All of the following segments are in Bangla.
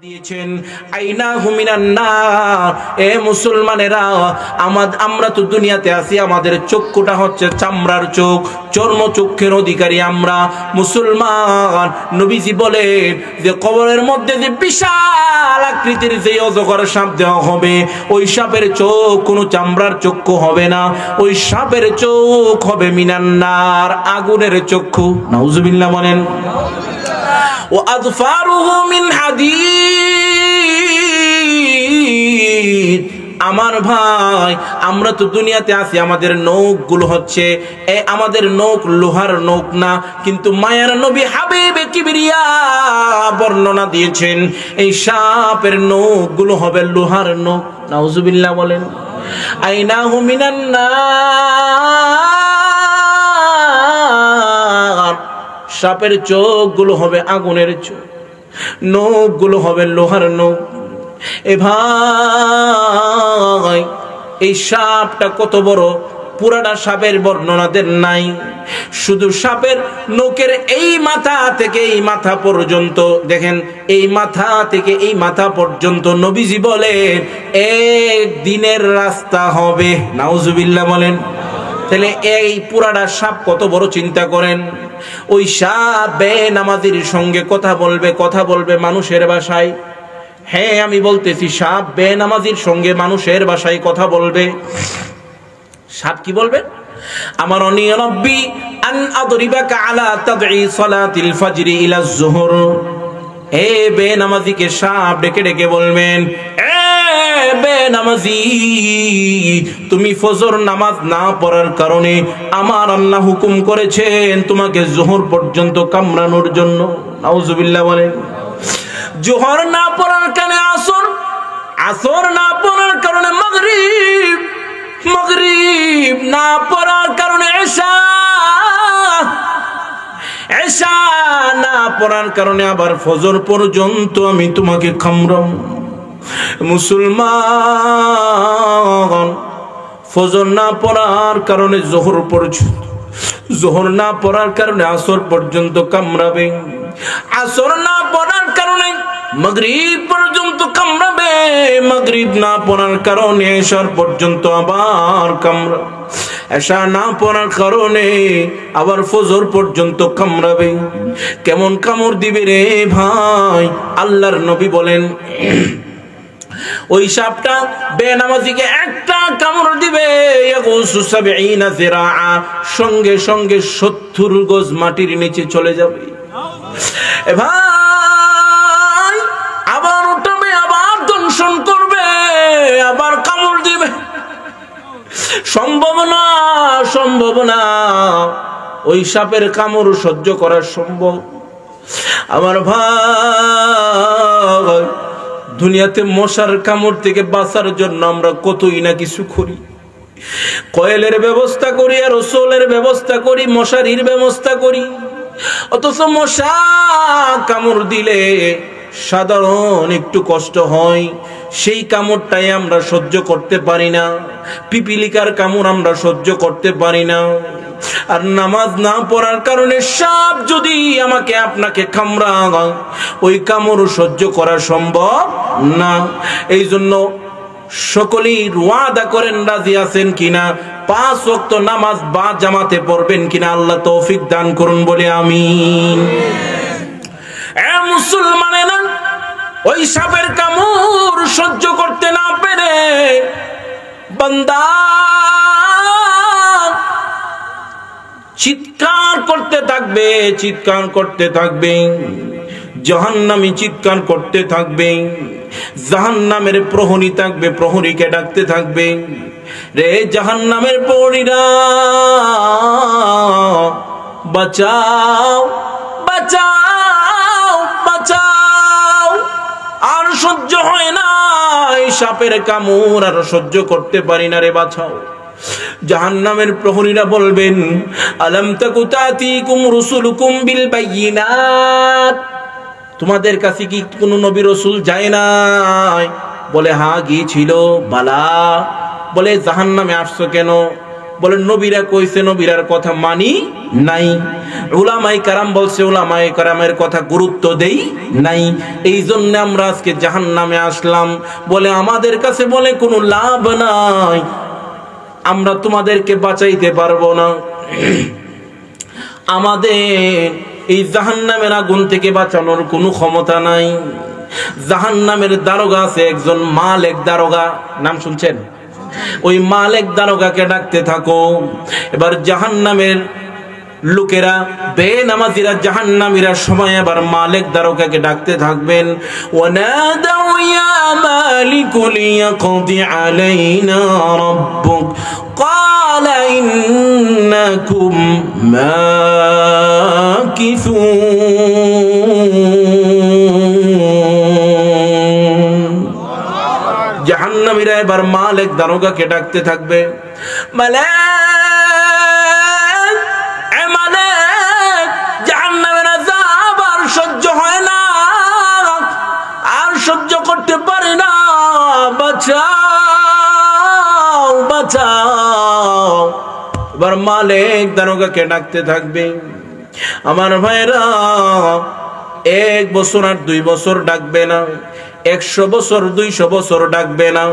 দিয়েছেন আইনাহু মিনান নার। এ মুসলমানেরা, আমরা তো দুনিয়াতে আছি, আমাদের চক্ষুটা হচ্ছে চামড়ার চোখ, চর্মচক্ষের অধিকারী আমরা মুসলমান। নবীজি বলেন যে কবরের মধ্যে যে বিশাল আকৃতির যে অজগর সাপ দেওয়া হবে, ওই সাপের চোখ কোনো চামড়ার চক্ষু হবে না, ওই সাপের চোখ হবে মিনান নার, আগুনের চক্ষু। নাউজুবিল্লাহ বলেন। ওয়াজফারুহু মিন হাদীদ। আমার ভাই, আমরা তো দুনিয়াতে আছি, আমাদের নখগুলো হচ্ছে আমাদের নখ লোহার নখ না, কিন্তু মায়ার নবী হাবিবে কিবরিয়া বর্ণনা দিয়েছেন এই সাপের নখগুলো হবে লোহার নখ। নাউজুবিল্লাহ বলেন। আইনাহু মিনান নার। সাপের চোখগুলো হবে আগুনের চোখ, নখগুলো হবে লোহার নখ। এ ভাই, এই সাপটা কত বড়, পুরাটা সাপের বর্ণনা দেন নাই, শুধু সাপের নখের এই মাথা থেকে এই মাথা পর্যন্ত, দেখেন এই মাথা থেকে এই মাথা পর্যন্ত নবীজি বলেন এক দিনের রাস্তা হবে। নাউজুবিল্লাহ বলেন। তাহলে এই পুরাটা সাপ কত বড়, চিন্তা করেন। ওই সাপ বেনামাজির সঙ্গে কথা বলবে মানুষের ভাষায়। হ্যাঁ, আমি বলতেছি, সাপ বেনামাজির সঙ্গে মানুষের ভাষায় কথা বলবে। সাপ কি বলবে? আমার অনিয় রব্বি আন আদরিবাকা আলা তাদঈ সালাতিল ফাজরি ইলা যুহর। এ বেনামাজিকে সাপ ডেকে ডেকে বলবেন, বেনামাজি, তুমি ফজর নামাজ না পড়ার কারণে আমার আল্লাহ হুকুম করেছেন তোমাকে জোহর পর্যন্ত কামড়ানোর জন্য। নাউজুবিল্লাহ বলেন। জোহর না পড়ার কারণে আসর, আসর না পড়ার কারণে মাগরিব, মাগরিব না পড়ার কারণে ইশা, ইশা না পড়ার কারণে আবার ফজর পর্যন্ত আমি তোমাকে কামড়াবো। মুসলমান, ফজর না পড়ার কারণে জোহর পর্যন্ত, জোহর না পড়ার কারণে আসর পর্যন্ত কামড়াবে, আসর না পড়ার কারণে মাগরিব পর্যন্ত কামড়াবে, মাগরিব না পড়ার কারণে এশার পর্যন্ত আবার কামড়াবে, এশা না পড়ার কারণে আবার ফজর পর্যন্ত কামড়াবে। কেমন কামড় দিবে রে ভাই? আল্লাহর নবী বলেন ওই সাপটা বেনামাজিকে একটা কামড় দিবে, সঙ্গে সঙ্গে 70 গজ মাটির নিচে চলে যাবে। ভাই, আবার উঠাবে, আবার দংশন করবে, আবার কামড় দিবে। সম্ভব না, সম্ভব না ওই সাপের কামড় সহ্য করা সম্ভব? আমার ভাই, দুনিয়াতে মশার কামড় থেকে বাঁচার জন্য আমরা কতই না কিছু করি। কয়েলের ব্যবস্থা করি, আর রসুলের ব্যবস্থা করি, মশারির ব্যবস্থা করি, অথচ মশা কামড় দিলে সাধারণ একটু কষ্ট হয়, সেই কামড়টাই আমরা সহ্য করতে পারি না। পিপিলিকার কামড় আমরা সহ্য করতে পারি না। আর নামাজ না পড়ার কারণে সাপ যদি আমাকে আপনাকে কামড়ায়, ওই কামড় সহ্য করা সম্ভব না। এই জন্য সকলেই ওয়াদা করেন, রাজি আছেন কিনা 5 ওয়াক্ত নামাজ বা জামাতে পড়বেন কিনা? আল্লাহ তৌফিক দান করুন বলে আমিন। এ মুসলমানেরা, ওই সাপের কামড় সহ্য করতে না পেরে বান্দা চিৎকার করতে থাকবে, চিৎকার করতে থাকবে, জাহান্নামী চিৎকার করতে থাকবে, জাহান্নামের প্রহরী থাকবে, প্রহরীকে ডাকতে থাকবে, রে জাহান্নামের প্রহরীরা বাঁচাও, বাঁচাও, বাঁচাও। আর সহ্য হয় না, এই সাপের কামড় আর সহ্য করতে পারি না রে, বাঁচাও। জাহান্নামের প্রহরীরা বলবেন, আলাম তাকু তাতিকুম রুসুলুকুম বিল বাইয়িনাত, তোমাদের কাছে কি কোনো নবী রাসূল যায় নাই? বলে হ্যাঁ গিয়েছিল। বালা। বলে জাহান্নামে আসছো কেন? বলেন নবীরা কইছে, নবীরার কথা মানি নাই। উলামায়ে কেরাম বলছে, উলামায়ে কেরামের কথা গুরুত্ব দেই নাই। এই জন্য আমরা আজকে জাহান্নামে আসলাম। বলে আমাদের কাছে বলে কোনো লাভ নাই, আমরা তোমাদেরকে বাঁচাইতে পারবো না। আমাদের এই জাহান্নামের আগুন থেকে বাঁচানোর কোনো ক্ষমতা নাই। জাহান্নামের দারোগা আছে একজন, মালেক দারোগা, নাম শুনছেন? ওই মালেক দারোগাকে ডাকতে থাকো। এবার জাহান্নামের লোকেরা, বেনামাজিরা, জাহান্নামীরা সময় এবার মালিক দারোগাকে ডাকতে থাকবেন। ওয়ানাদাউ ইয়া মালিকু লিয়াকদি আলাইনা রাব্বুক ক্বালা ইন্নাকুম মাকিসুন। জাহান্নামীরা এবার মালিক দারোগাকে ডাকতে থাকবে, সহ্য হয় না, আর সহ্য করতে পারে না, বাঁচাও বাঁচাও। এবার মালিক দারোগাকে ডাকতে থাকবে। আমার ভাইরা, 1 বছর আর 2 বছর ডাকবে না, 100 বছর 200 বছর ডাকবে না,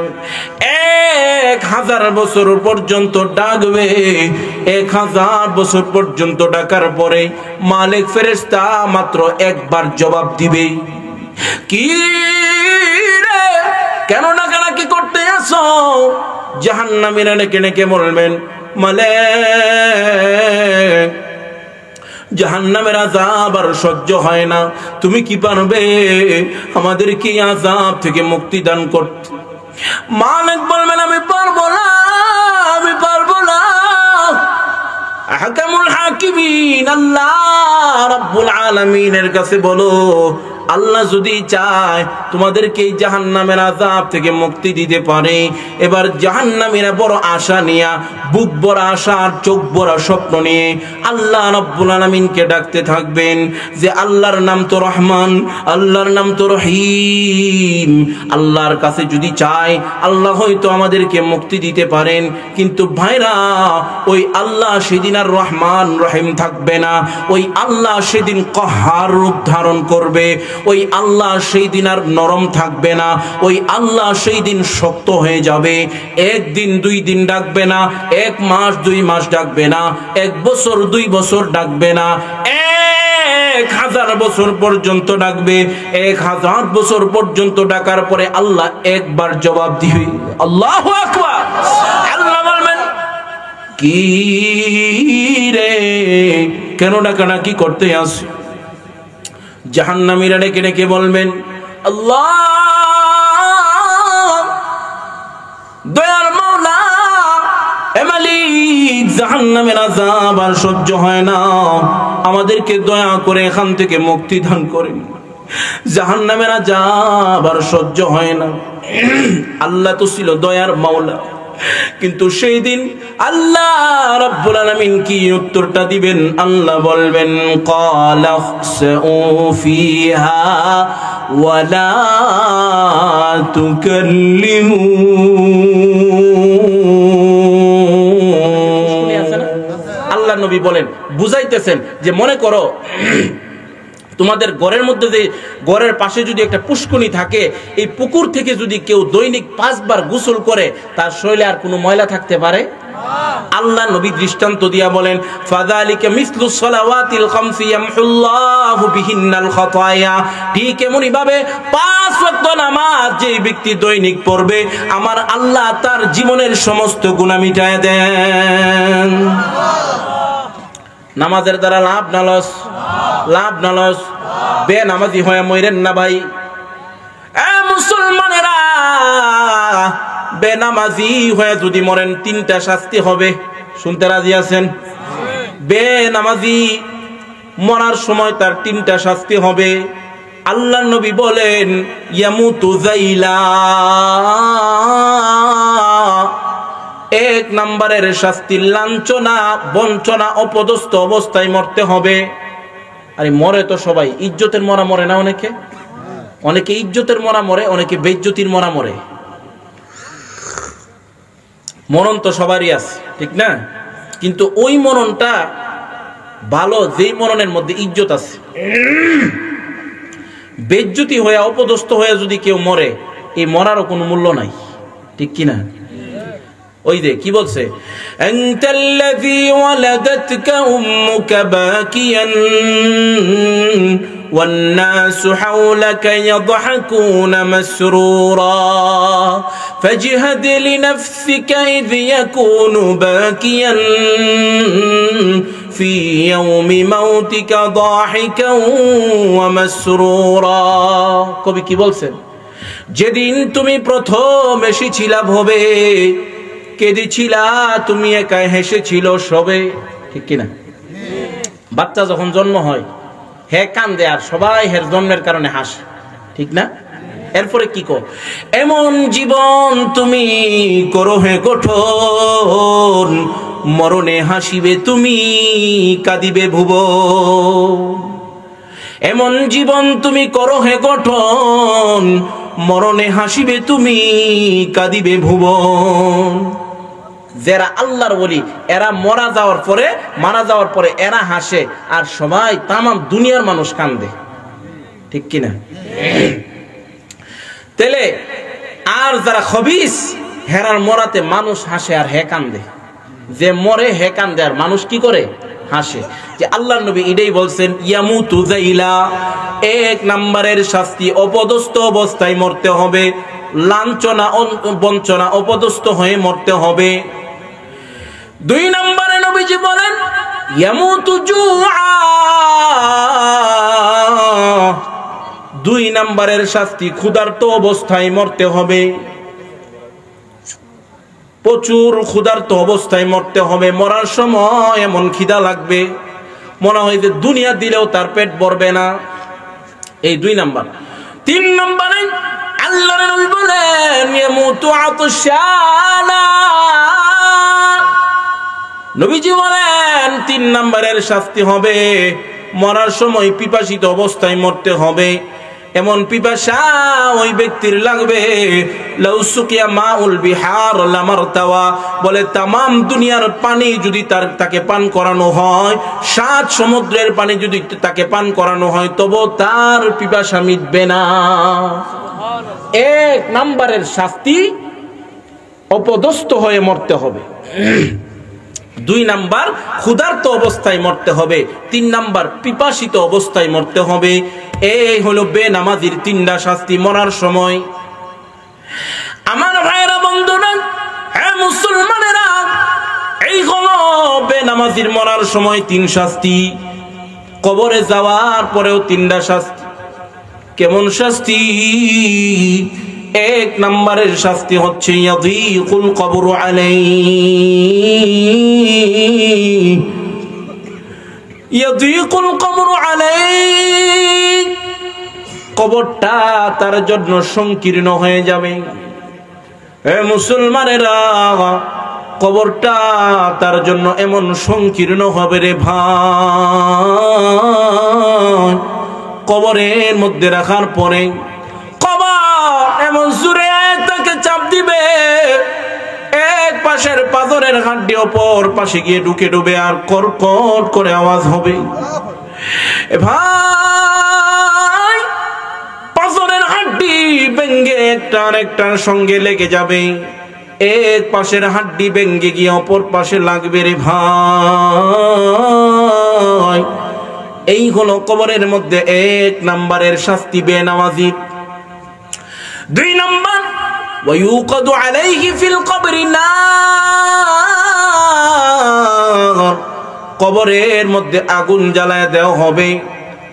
1000 বছর পর্যন্ত ডাকবে। 1000 বছর পর্যন্ত ডাকার পরে মালিক ফেরেশতা মাত্র একবার জবাব দিবে, কি রে কেন ডাকাডাকি করতে আসো? জাহান্নামীরা ডেকে ডেকে বলবেন, মালিক জাহান্নামের আযাব আর সহ্য হয় না, তুমি কি পারবে আমাদের কি আযাব থেকে মুক্তি দান করতে? মালিক বলবেন, আমি পারবো না, আমি পারবো না। আহকামুল হাকিমিন আল্লাহ রাব্বুল আলামিনের কাছে বলো, আল্লাহ যদি চায় তোমাদেরকে এই জাহান্নামের আযাব থেকে মুক্তি দিতে পারে। এবার জাহান্নামীরা বড় আশা নিয়ে, বুক ভরা আশা আর চোখ ভরা স্বপ্ন নিয়ে আল্লাহ রাব্বুল আলামিনকে ডাকতে থাকবেন যে আল্লাহর নাম তো রহমান, আল্লাহর নাম তো রহিম, আল্লাহর কাছে যদি চায় আল্লাহ হয়তো আমাদেরকে মুক্তি দিতে পারেন। কিন্তু ভাইরা, ওই আল্লাহ সেদিন আর রহমান রহিম থাকবে না, ওই আল্লাহ সেদিন কাহার রূপ ধারণ করবে, ওই আল্লাহ সেই দিন আর নরম থাকবে না, ওই আল্লাহ সেই দিন শক্ত হয়ে যাবে। 1 দিন 2 দিন ডাকবে না, 1 মাস 2 মাস ডাকবে না, 1 বছর 2 বছর ডাকবে না, 1000 বছর পর্যন্ত ডাকবে। 1000 বছর পর্যন্ত ডাকার পরে আল্লাহ একবার জবাব দিবে। আল্লাহু আকবার। আল্লাহ বলবেন, কি রে কেন ডাকাডাকি করতে আসো? জাহান্নামীরা ডেকে ডেকে বলবেন, আল্লাহ দয়ার মাওলা, এ মালিক জাহান্নামের আযাব আর সহ্য হয় না, আমাদেরকে দয়া করে এখান থেকে মুক্তি দান করেন। জাহান্নামের আযাব আর সহ্য হয় না। আল্লাহ তো ছিল দয়ার মাওলা, কিন্তু সেই দিন আল্লাহ রাব্বুল আলামিন কি উত্তরটা দিবেন? আল্লাহ বলবেন, ক্বালা খসউ ফিহা ওয়ালা তুকাল্লিমুন। আল্লাহ নবী বলেন, বুঝাইতেছেন যে মনে করো তোমাদের ঘরের মধ্যে যে ঘরের পাশে যদি একটা পুষ্করণী থাকে, এই পুকুর থেকে যদি কেউ দৈনিক 5 বার গোসল করে, তার শরীরে আর কোনো ময়লা থাকতে পারে? আল্লাহ নবী দৃষ্টান্ত দিয়া বলেন, ফাযালিকা মিসলু সালাওয়াতিল খামসি ইয়ামহুল্লাহু বিহিন্নাল খাতায়া। ঠিক এমনি ভাবে 5 ওয়াক্ত নামাজ যে ব্যক্তি দৈনিক পড়বে, আমার আল্লাহ তার জীবনের সমস্ত গুনাহ মিটায় দেন। নামাজের দ্বারা লাভ না লস? লাভ না লস? বেনামাজি হয়ে মরেন না ভাই। এ মুসলমানেরা, বেনামাজি হয়ে যদি মরেন 3টা শাস্তি হবে। শুনতে রাজি আছেন? বেনামাজি মরার সময় তার 3টা শাস্তি হবে। আল্লাহর নবী বলেন, ইয়ামুতু যাইলা, 1 নম্বরের শাস্তি লাঞ্ছনা, বঞ্চনা, অপদস্থ অবস্থায় মরতে হবে। আরে মরে তো সবাই, ইজ্জতের মরা মরে না? অনেকে ইজ্জতের মরা মরে, অনেকে বেইজ্জতির মরা মরে। মরণ তো সবারই আছে। ঠিক না? কিন্তু ওই মরণটা ভালো যেই মরণের মধ্যে ইজ্জত আছে। বেজ্জতি হয়ে অপদস্থ হয়ে যদি কেউ মরে, এই মরারও কোনো মূল্য নাই, ঠিক কিনা? ওই যে কি বলছে, আনতাল্লাযী ওয়ালাদাতকা উম্মুকা বাকিয়ান ওয়ান নাসু হাওলাকা ইয়াদহাকুনা মাসরুরা ফাজহাদ লিনাফসিকা ইয ইয়াকুনু বাকিয়ান ফি ইয়াউমি মাউতিকা দাহিকান ওয়া মাসরুরা। কবি কি বলছেন, যেদিন তুমি প্রথম এসেছিলা ভবে, কেঁদেছিলা, তুমি একা হেসেছিল সবে, ঠিক কিনা? বাচ্চা যখন জন্ম হয় হে কান্দে আর সবাই হের জন্মের কারণে হাসে, ঠিক না? এরপরে কি কর, এমন জীবন তুমি করো হে গঠন, মরণে হাসিবে তুমি, কাঁদিবে ভুবন। এমন জীবন তুমি করো হে গঠন, মরণে হাসিবে তুমি, কাঁদিবে ভুবন। যারা আল্লাহর ওলি এরা মারা যাওয়ার পরে এরা হাসে আর সবাই তামাম দুনিয়ার মানুষ কান্দে, ঠিক কিনা? তেলে আর যারা খবিস হেরার মরাতে মানুষ হাসে আর হে কান্দে, যে মরে হে কান্দে আর মানুষ কি করে, হাসে। যে আল্লাহর নবী এটাই বলছেন, ইয়ামুতু যাইলা, এক নম্বরের শাস্তি অপদস্থ অবস্থায় মরতে হবে, লাঞ্ছনা বঞ্চনা অপদস্থ হয়ে মরতে হবে। দুই নম্বরে নবীজি বলেন ইয়ামুতু জুআ, দুই নম্বরের শাস্তি ক্ষুধার্ত অবস্থায় মরতে হবে, প্রচুর ক্ষুধার্ত অবস্থায় মরতে হবে। মরার সময় এমন খিদা লাগবে মনে হয় যে দুনিয়া দিলেও তার পেট ভরবে না, এই দুই নাম্বার। তিন নম্বরে আল্লাহর নবী বলেন ইয়ামুতু আতশানা, নবীজি বলেন তিন নম্বরের শাস্তি হবে মরার সময় পিপাসিত অবস্থায় মরতে হবে। এমন পিপাসা ওই ব্যক্তির লাগবে, লাউসুকিয়া মাউল বিহার লামারতাওয়া, বলে তামাম দুনিয়ার পানি যদি তাকে পান করানো হয়, 7 সমুদ্রের পানি যদি তাকে পান করানো হয়, তবু তার পিপাসা মিটবে না। এক নম্বরের শাস্তি অপদস্থ হয়ে মরতে হবে, দুই নাম্বার ক্ষুধার্ত অবস্থায় মরতে হবে, তিন নাম্বার পিপাসিত অবস্থায় মরতে হবে। এই হলো বেনামাজির তিনটা শাস্তি মরার সময়। আমার ভাইরা বন্ধুরা, হ্যাঁ মুসলমানেরা, এই হলো বেনামাজির মরার সময় তিন শাস্তি। কবরে যাওয়ার পরেও তিনটা শাস্তি। কেমন শাস্তি? এক নম্বরের শাস্তি হচ্ছে ইয়াযীকুল কবরু আলাইহি, ইয়াযীকুল কবরু আলাইহি, কবরটা তার জন্য সংকীর্ণ হয়ে যাবে। হে মুসলমানেরা, কবরটা তার জন্য এমন সংকীর্ণ হবে রে ভাই, কবরের মধ্যে রাখার পরে এমন জোরে তাকে চাপ দিবে, এক পাশের পাথরের হাড্ডি অপর পাশে গিয়ে ঢুকে ডুবে আর কর্কট করে আওয়াজ হবে। ভাই, পাথরের হাড্ডি ভেঙে একটা আরেকটার সঙ্গে লেগে যাবে, এক পাশের হাড্ডি ভেঙে গিয়ে অপর পাশে লাগবে রে ভাই। এই হলো কবরের মধ্যে এক নম্বরের শাস্তি বেনামাজি। দুই নম্বর, ওয়ায়ুকাদু আলাইহি ফিল কবরি নার, কবরের মধ্যে আগুন জ্বালায় দেওয়া হবে।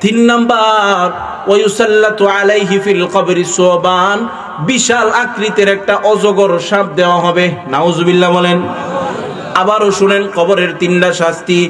তিন নম্বর, ওয়ায়ুসাল্লাতু আলাইহি ফিল কবরি সুবান, বিশাল আকৃতির একটা অজগর সাপ দেওয়া হবে। নাউজুবিল্লাহ বলেন। আবারও শুনেন কবরের তিনটা শাস্তি।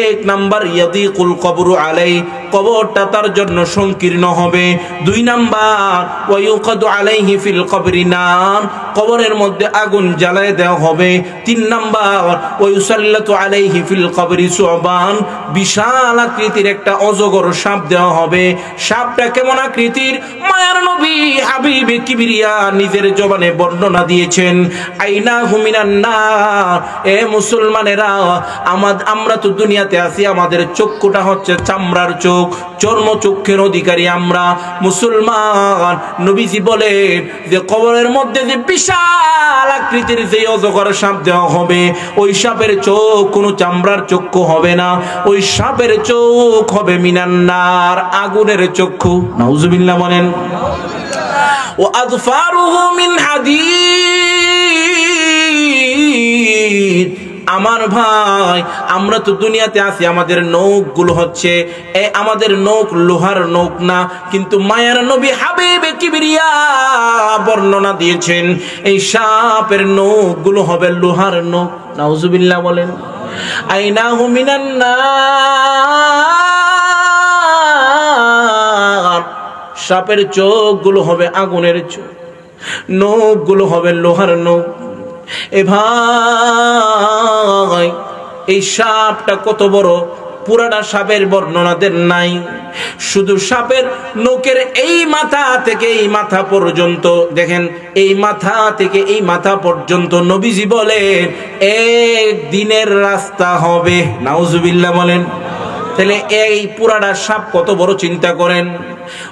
এক নাম্বার, ইয়াযীকুল কবরু আলাইহি, কবরটা তার জন্য সংকীর্ণ হবে। দুই নাম্বার, ওয়ায়ুকাদু আলাইহি ফিল কবরি নার, কবরের মধ্যে আগুন জ্বালায় দেওয়া হবে। তিন নাম্বার, ওয়ায়ুসাল্লাতু আলাইহি ফিল কবরি সুবান, বিশাল আকৃতির একটা অজগর সাপ দেওয়া হবে। সাপটা কেমন আকৃতির? মায়ার নবী হাবিবে কিবরিয়া নিজের জবানে বর্ণনা দিয়েছেন। আইনা হুমিনান নার, এ মুসলমানেরা, আমরা তো দুনিয়াতে আছি, আমাদের চক্ষুটা হচ্ছে চামড়ার চোখ, চর্ম চক্ষের অধিকারী আমরা মুসলমান। নবীজি বলেন যে কবরের মধ্যে যে বিশাল আকৃতির যে অজগর সাপ দেওয়া হবে, ওই সাপের চোখ কোনো চামড়ার চক্ষু হবে না, ওই সাপের চোখ হবে মিনান্নার, আগুনের চক্ষু। নাউজুবিল্লাহ বলেন। ও আযফারুহু মিন হাদীদ। আমার ভাই, আমরা তো দুনিয়াতে আছি, আমাদের নখগুলো হচ্ছে আমাদের নখ লোহার নখ না, কিন্তু মায়ার নবী হাবিবে কিবরিয়া বর্ণনা দিয়েছেন এই সাপের নখগুলো হবে লোহার নখ। নাউজুবিল্লাহ বলেন। আইনাহু মিনান নার, সাপের চোখগুলো হবে আগুনের চোখ, নখগুলো হবে লোহার নখ। এ ভাই, এই সাপটা কত বড়, পুরাটা সাপের বর্ণনা দেন নাই, শুধু সাপের নখের এই মাথা থেকে এই মাথা পর্যন্ত, দেখেন এই মাথা থেকে এই মাথা পর্যন্ত নবীজি বলেন এক দিনের রাস্তা হবে। নাউজুবিল্লাহ বলেন। তাহলে এই পুরাটা সাপ কত বড়, চিন্তা করেন।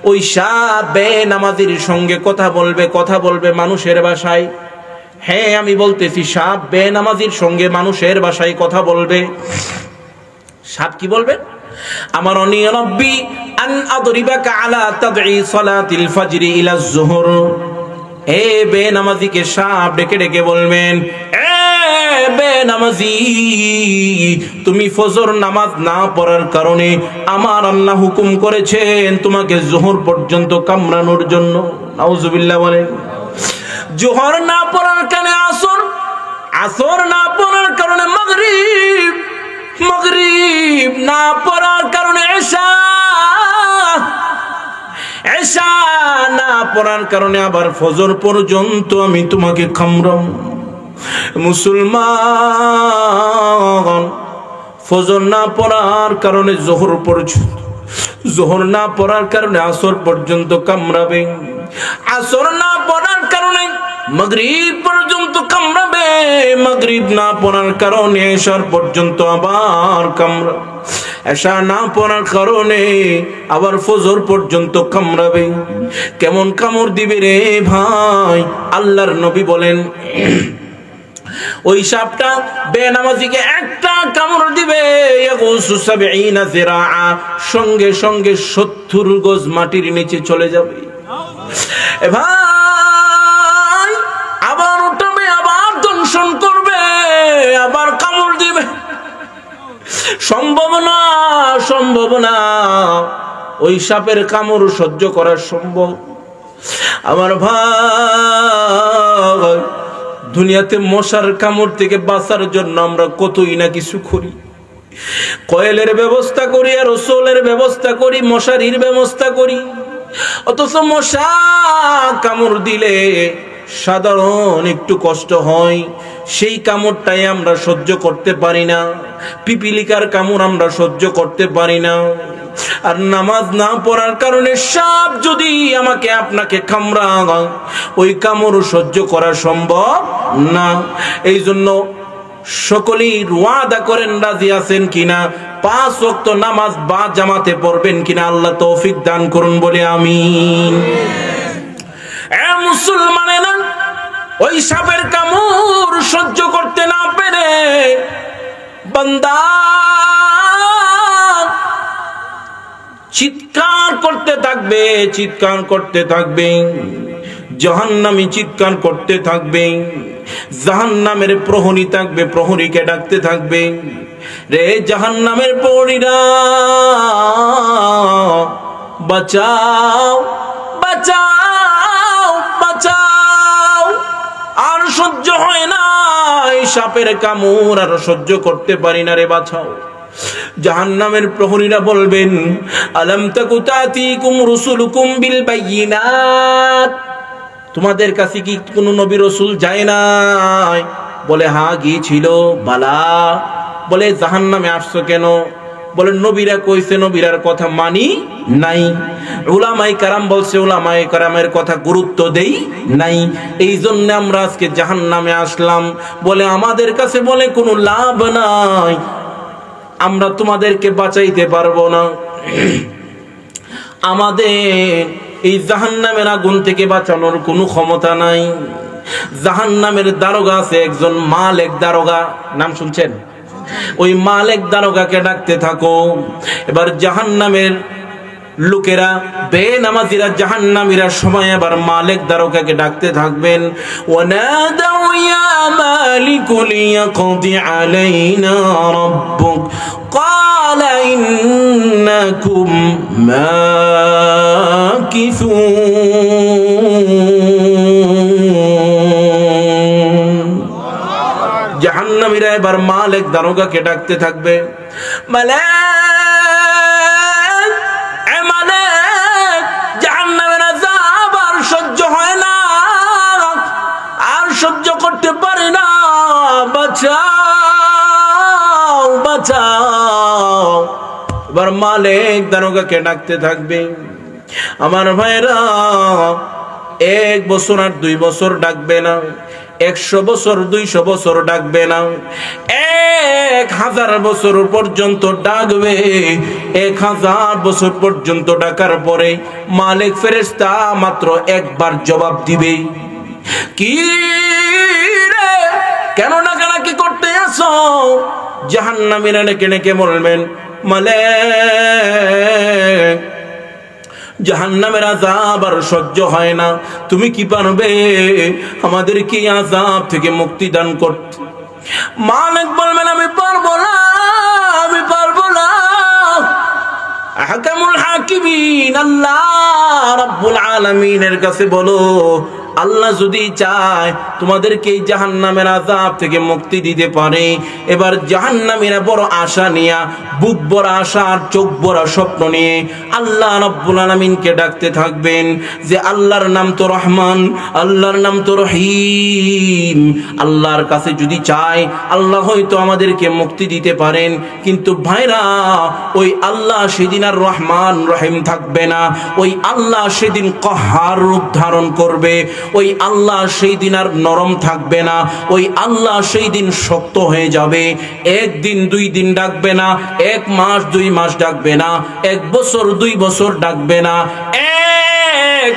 ওই সাপ বেনামাজির সঙ্গে কথা বলবে মানুষের ভাষায়। হ্যাঁ, আমি বলতেছি, সাপ বেনামাজির সঙ্গে মানুষের ভাষায় কথা বলবে। সাপ কি বলবে? আমার অনি রব্বি আন আদরিবাকা আলা তাদঈ সালাতিল ফজরি ইলা যুহর। এ বেনামাজিকে সাপ ডেকে ডেকে বলবেন, এ বেনামাজি, তুমি ফজর নামাজ না পড়ার কারণে আমার আল্লাহ হুকুম করেছেন তোমাকে যোহর পর্যন্ত কামড়ানোর জন্য। নাউজুবিল্লাহ বলেন। জোহর না পড়ার কারণে আসর, আসর না পড়ার কারণে মাগরিব, মাগরিব না পড়ার কারণে এশা, এশা না পড়ার কারণে আবার ফজর পর্যন্ত আমি তোমাকে কামড়াম। মুসলমান, ফজর না পড়ার কারণে জোহর পর্যন্ত, জোহর না পড়ার কারণে আসর পর্যন্ত কামড়াবে, আসর না পড়ার কারণে মাগরিব পর্যন্ত কামড়াবে, মাগরিব না পড়ার কারণে এশার পর্যন্ত আবার কামড়াবে, এশা না পড়ার কারণে আবার ফজর পর্যন্ত কামড়াবে। কেমন কামড় দিবে রে ভাই? আল্লাহর নবী বলেন ওই সাপটা বেনামাজিকে একটা কামড় দিবে, সঙ্গে সঙ্গে 70 গজ মাটির নিচে চলে যাবে। ভাই, আবার উঠাবে, আবার দংশন করবে, আবার কামড় দিবে। সম্ভব না, সম্ভব না ওই সাপের কামড় সহ্য করা সম্ভব? আমার ভাই, দুনিয়াতে মশার কামড় থেকে বাঁচার জন্য আমরা কতই না কিছু করি। কয়েলের ব্যবস্থা করি, আর রসুলের ব্যবস্থা করি, মশারির ব্যবস্থা করি, অথচ মশা কামড় দিলে সাধারণ একটু কষ্ট হয়, সেই কামড়টাই আমরা সহ্য করতে পারি না। পিপিলিকার কামড় আমরা সহ্য করতে পারি না। আর নামাজ না পড়ার কারণে সাপ যদি আমাকে আপনাকে কামড়ায়, ওই কামড় সহ্য করা সম্ভব না। এই জন্য সকলেই ওয়াদা করেন, রাজি আছেন কিনা 5 ওয়াক্ত নামাজ বা জামাতে পড়বেন কিনা? আল্লাহ তৌফিক দান করুন বলে আমিন। এ মুসলমানেরা, ওই সাপের কামড় সহ্য করতে না পেরে বান্দা চিৎকার করতে থাকবে, চিৎকার করতে থাকবে, জাহান্নামী চিৎকার করতে থাকবে, জাহান্নামের প্রহরী থাকবে, প্রহরীকে ডাকতে থাকবে, রে জাহান্নামের প্রহরীরা বাঁচাও, বাঁচাও, বাঁচাও। আর সহ্য হয় না, এই সাপের কামড় আর সহ্য করতে পারি না রে, বাঁচাও। জাহান্নামের প্রহরীরা বলবেন, আলাম তাকু তাতিকুম রুসুলুকুম বিল বাইয়িনাত, তোমাদের কাছে কি কোনো নবী রাসূল যায় নাই? বলে হ্যাঁ গিয়েছিল। বালা। বলে জাহান্নামে আসছো কেন? বলেন নবীরা কইছে, নবীরার কথা মানি নাই। উলামায়ে কেরাম বলছে, উলামায়ে কেরামের কথা গুরুত্ব দেই নাই। এই জন্য আমরা আজকে জাহান্নামে আসলাম। বলে আমাদের কাছে বলে কোনো লাভ নাই, আমরা তোমাদেরকে বাঁচাইতে পারবো না। আমাদের এই জাহান্নামের আগুন থেকে বাঁচানোর কোনো ক্ষমতা নাই। জাহান্নামের দারোগা আছে একজন, মালেক দারোগা, নাম শুনছেন? ওই মালেক দারোগাকে ডাকতে থাকো। এবার জাহান্নামের লোকেরা, বেনামাজিরা, জাহান্নামীরা সময় এবার মালিক দারোগাকে ডাকতে থাকবেন। ওয়ানাদাউ ইয়া মালিক লিয়াকদি আলাইনা রাব্বুক ক্বালা ইন্নাকুম মাকিসুন। জাহান্নামীরা এবার মালিক দারোগাকে ডাকতে থাকবে, সহ্য করতে পারে না, বাঁচাও বাঁচাও। এবার মালিক দারোগাকে ডাকতে থাকবে। আমার ভাইরা, 1 বছর আর 2 বছর ডাকবে না, 100 বছর 200 বছর ডাকবে না, 1000 বছর পর্যন্ত ডাকবে। 1000 বছর পর্যন্ত ডাকার পরে মালিক ফেরেশতা মাত্র একবার জবাব দিবে, কি রে কেন নাকি করতে আসো? জাহান্নামীরা ডেকে ডেকে বলবেন, মালিক জাহান্নামের আযাব আর সহ্য হয় না, তুমি কি পারবে আমাদের কি আযাব থেকে মুক্তি দান করতে? মালিক বলবেন, আমি পারবো না, আমি পারবো না। আহকামুল হাকিমিন আল্লাহ রাব্বুল আলামিনের কাছে বলো, আল্লাহ যদি চায় তোমাদেরকে এই জাহান্নামের আযাব থেকে মুক্তি দিতে পারে। এবার জাহান্নামীরা বড় আশা নিয়ে, বুক ভরা আশা আর চোখ ভরা স্বপ্ন নিয়ে আল্লাহ রাব্বুল আলামিনকে ডাকতে থাকবেন যে আল্লাহর নাম তো রহমান, আল্লাহর নাম তো রহিম। আল্লাহর কাছে যদি চায় আল্লাহ হয়তো আমাদেরকে মুক্তি দিতে পারেন। কিন্তু ভাইরা, ওই আল্লাহ সেদিন আর রহমান রহিম থাকবে না, ওই আল্লাহ সেদিন কহার রূপ ধারণ করবে। ওই আল্লাহ সেই দিন আর নরম থাকবে না, ওই আল্লাহ সেই দিন শক্ত হয়ে যাবে। 1 দিন 2 দিন ডাকবে না, 1 মাস 2 মাস ডাকবে না, 1 বছর 2 বছর ডাকবে না,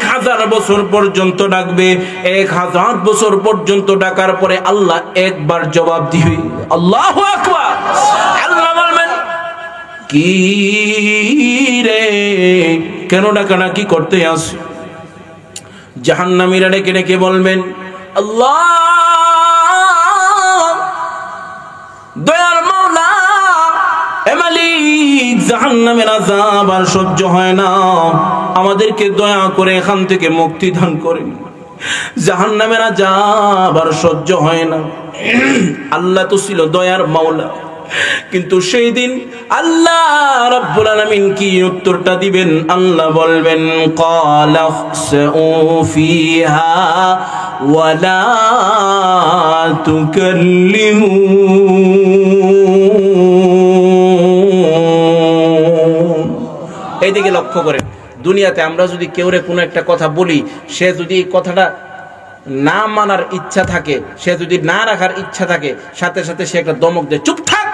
1000 বছর পর্যন্ত ডাকবে। 1000 বছর পর্যন্ত ডাকার পরে আল্লাহ একবার জবাব দিবে। আল্লাহু আকবার। আল্লাহ বলবেন, কি রে কেন ডাকাডাকি করতে আসো? জাহান্নামীরা ডেকে ডেকে বলবেন, আল্লাহ দয়ার মাওলা, এ মালিক জাহান্নামের আযাব আর সহ্য হয় না, আমাদেরকে দয়া করে এখান থেকে মুক্তি দান করেন। জাহান্নামের আযাব আর সহ্য হয় না। আল্লাহ তো ছিল দয়ার মাওলা, কিন্তু সেই দিন আল্লাহ রাব্বুল আলামিন কি উত্তরটা দিবেন? আল্লাহ বলবেন, ক্বালা খসউ ফিহা ওয়ালা তুকাল্লিমুন। এইদিকে লক্ষ্য করেন, দুনিয়াতে আমরা যদি কেউরে কোনো একটা কথা বলি, সে যদি এই কথাটা না মানার ইচ্ছা থাকে, সে যদি না রাখার ইচ্ছা থাকে, সাথে সাথে সে একটা দমক দেয়, চুপ থাক,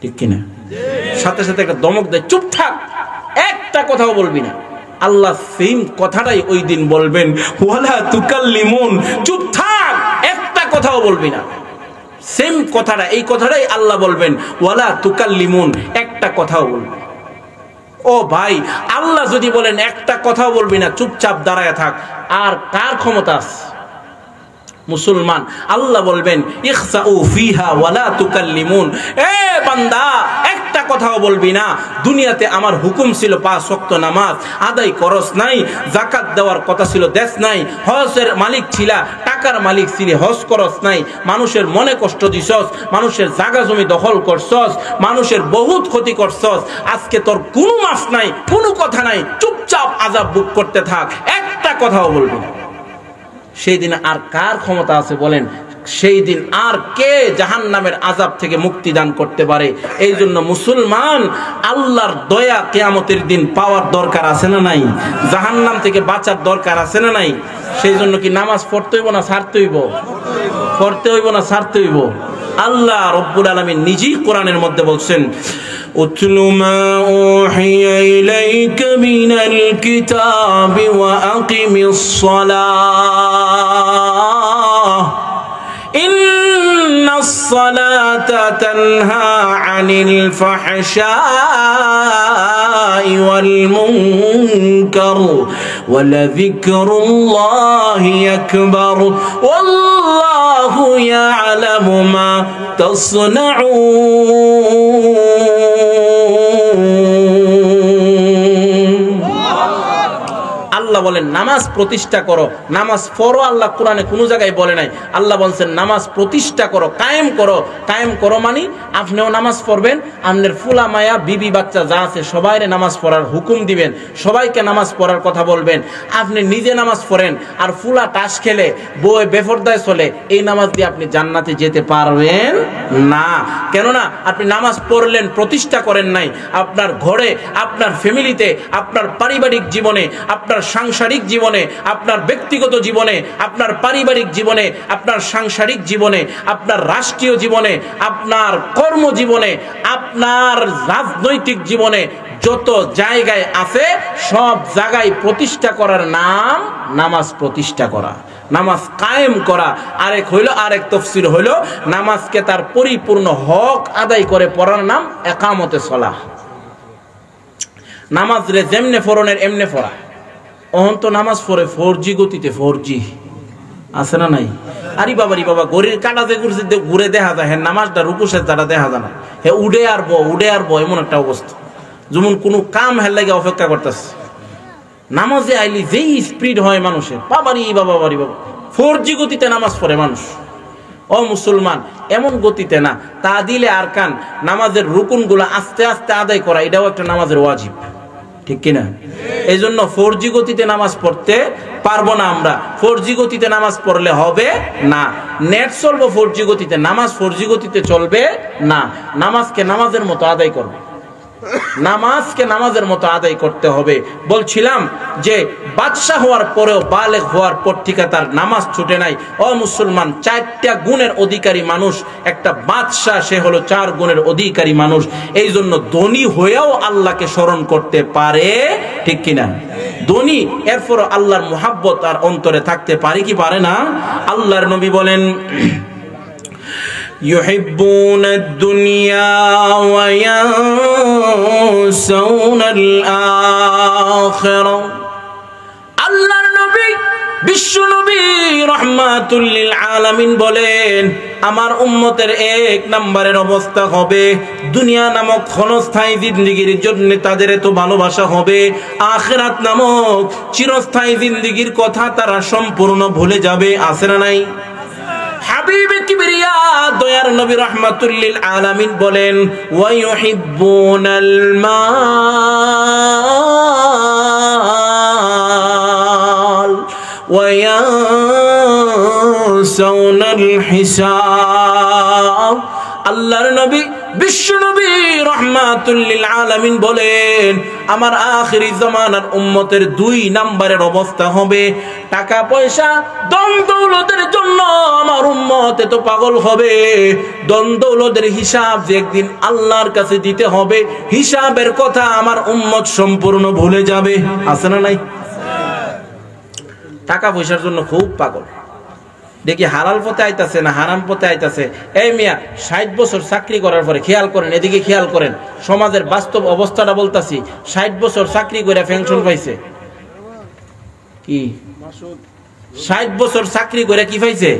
ঠিক কিনা? সাথে সাথে একটা দমক দেয়, চুপ থাক, একটা কথাও বলবি না। আল্লাহ সেম কথাটাই ওই দিন বলবেন, ওয়ালা তুকাল্লিমুন, চুপ থাক, একটা কথাও বলবি না। সেম কথাটা, এই কথাটাই আল্লাহ বলবেন, ওয়ালা তুকাল্লিমুন, একটা কথাও বলবি। ও ভাই, আল্লাহ যদি বলেন একটা কথাও বলবি না, চুপচাপ দাঁড়ায় থাক, আর কার ক্ষমতা আছে? মুসলমান। আল্লাহ বলবেন, ইখসাউ ফিহা ওয়ালা তুকাল্লিমুন, এ বান্দা একটা কথাও বলবি না। দুনিয়াতে আমার হুকুম ছিল 5 ওয়াক্ত নামাজ আদায় করস নাই, যাকাত দেওয়ার কথা ছিল দেশ নাই, হজের মালিক ছিলা, টাকার মালিক ছিলি, হজ করস নাই, মানুষের মনে কষ্ট দিছস, মানুষের জায়গা জমি দখল করছস, মানুষের বহুত ক্ষতি করছস। আজকে তোর কোনো মাফ নাই, কোনো কথা নাই, চুপচাপ আযাব ভোগ করতে থাক, একটা কথাও বলবি না। সেই দিন আর কার ক্ষমতা আছে বলেন? সেই দিন আর কে জাহান্নামের আযাব থেকে মুক্তি দান করতে পারে? এই জন্য মুসলমান আল্লাহর দয়া কিয়ামতের দিন পাওয়ার দরকার আছে না নাই? জাহান্নাম থেকে বাঁচার দরকার আছে না নাই? সেই জন্য কি নামাজ পড়তে হইব না ছাড়তে হইব? পড়তে হইব না ছাড়তে হইব? আল্লাহ রব্বুল আলামিন নিজেই কোরআনের মধ্যে বলছেন, উতলু মা উহিয়া ইলাইকা মিনাল কিতাবি ওয়া আকিমিস সালাহ ইন্নাস সালাতা তানহা আনিল ফাহশাই ওয়াল মুনকার ওয়ালাযিকরুল্লাহি আকবার ওয়াল্লাহু ইয়ালামু মা তাসনাউন। আল্লাহ বলেন নামাজ প্রতিষ্ঠা করো, নামাজ পড়ো। আল্লাহ কোরআনে কোনো জায়গায় বলে নাই। আল্লাহ বলছেন নামাজ প্রতিষ্ঠা করো, কায়েম করো। কায়েম করো মানে আপনিও নামাজ পড়বেন, আপনার ফুলা মায়া বিবি বাচ্চা যা আছে সবাইরে নামাজ পড়ার হুকুম দিবেন, সবাইকে নামাজ পড়ার কথা বলবেন। আপনি নিজে নামাজ পড়েন আর ফুলা টাস খেলে বউ বেফরদায় চলে, এই নামাজ দিয়ে আপনি জান্নাতে যেতে পারবেন না। কেননা আপনি নামাজ পড়লেন, প্রতিষ্ঠা করেন নাই। আপনার ঘরে, আপনার ফ্যামিলিতে, আপনার পারিবারিক জীবনে, আপনার সাংসারিক জীবনে, আপনার ব্যক্তিগত জীবনে, আপনার পারিবারিক জীবনে, আপনার সাংসারিক জীবনে, আপনার রাষ্ট্রীয় জীবনে, আপনার কর্মজীবনে, আপনার রাজনৈতিক জীবনে যত জায়গায় আছে সব জায়গায় প্রতিষ্ঠা করার নাম নামাজ প্রতিষ্ঠা করা, নামাজ কায়েম করা। আরেক হইল, আরেক তাফসীর হইল নামাজকে তার পরিপূর্ণ হক আদায় করে পড়ার নাম একামতে সলাহ। নামাজ রে যেমনে ফরনের এমনে পড়া। অহন তো নামাজ পড়ে 4G গতিতে, 4G আছে না নাই? আরে বাবা রে বাবা, গড়ির কাটাতে ঘুরে দেখা যায়, হ্যাঁ নামাজটা রুকুশের দ্বারা দেখা যায় না, হ্যাঁ উড়ে আর বো এমন একটা অবস্থা, যেমন কোনো কাম হের লাগে অপেক্ষা করতেছে। নামাজে আইলি যেই স্পিড হয় মানুষের, বাবারি বাবা বাড়ি বাবা, 4G গতিতে নামাজ পড়ে মানুষ। ও মুসলমান, এমন গতিতে না, তা দিলে আর কান নামাজের রুকুন গুলা আস্তে আস্তে আদায় করা, এটাও একটা নামাজের ওয়াজিব, ঠিক কিনা? এই জন্য 4G গতিতে নামাজ পড়তে পারবো না আমরা। 4G গতিতে নামাজ পড়লে হবে না। নেট চলবো 4G গতিতে, নামাজ 4G গতিতে চলবে না। নামাজকে নামাজের মতো আদায় করবে, নামাজকে নামাজের মতো আদায় করতে হবে। বলছিলাম যে বাদশা হওয়ার পরেও বালেগ হওয়ার পর থেকে তার নামাজ ছুটে নাই। ও মুসলমান, 4টা গুণের অধিকারী মানুষ, একটা বাদশা সে হলো 4 গুণের অধিকারী মানুষ। এই জন্য ধনী হয়েও আল্লাহকে স্মরণ করতে পারে, ঠিক কিনা? ধনী এরপর আল্লাহর মুহাব্বত আর অন্তরে থাকতে পারে কি পারে না? আল্লাহর নবী বলেন, يحبون الدنيا وينسون الآخرة। আল্লাহর নবী, বিশ্ব নবী রাহমাতুল লিল আলামিন বলেন, আমার উম্মতের 1 নম্বরের অবস্থা হবে দুনিয়া নামক ক্ষণস্থায়ী জিন্দেগীর জন্য তাদের এত ভালোবাসা হবে, আখিরাত নামক চিরস্থায়ী জিন্দেগীর কথা তারা সম্পূর্ণ ভুলে যাবে। আছে না নাই? হাবিবে কিবরিয়া দয়ার নবী রাহমাতুল লিল আলামিন বলেন, ওয়া ইউহিব্বুনাল মাল ওয়া ইয়ানসাউনাল হিসাব। আল্লাহর নবী, বিশ্ব নবী রাহমাতুল লিল আলামিন বলেন, আমার আখিরি জামানার উম্মতের 2 নম্বরের অবস্থা হবে, টাকা পয়সা ধন দৌলতের জন্য আমার উম্মত এত পাগল হবে, ধন দৌলতের হিসাব যে একদিন আল্লাহর কাছে দিতে হবে, হিসাবের কথা আমার উম্মত সম্পূর্ণ ভুলে যাবে। আছে না নাই? টাকা পয়সার জন্য খুব পাগল। দেখি হালাল পথে আইতাছে না হারাম পথে আইতাছে। এই মিয়া, 60 বছর চাকরি করার পরে, খেয়াল করেন, এদিকে খেয়াল করেন, সমাজের বাস্তব অবস্থাটা বলতাছি। 60 বছর চাকরি করে পেনশন পাইছে কি? 60 বছর চাকরি করে কি পাইছে?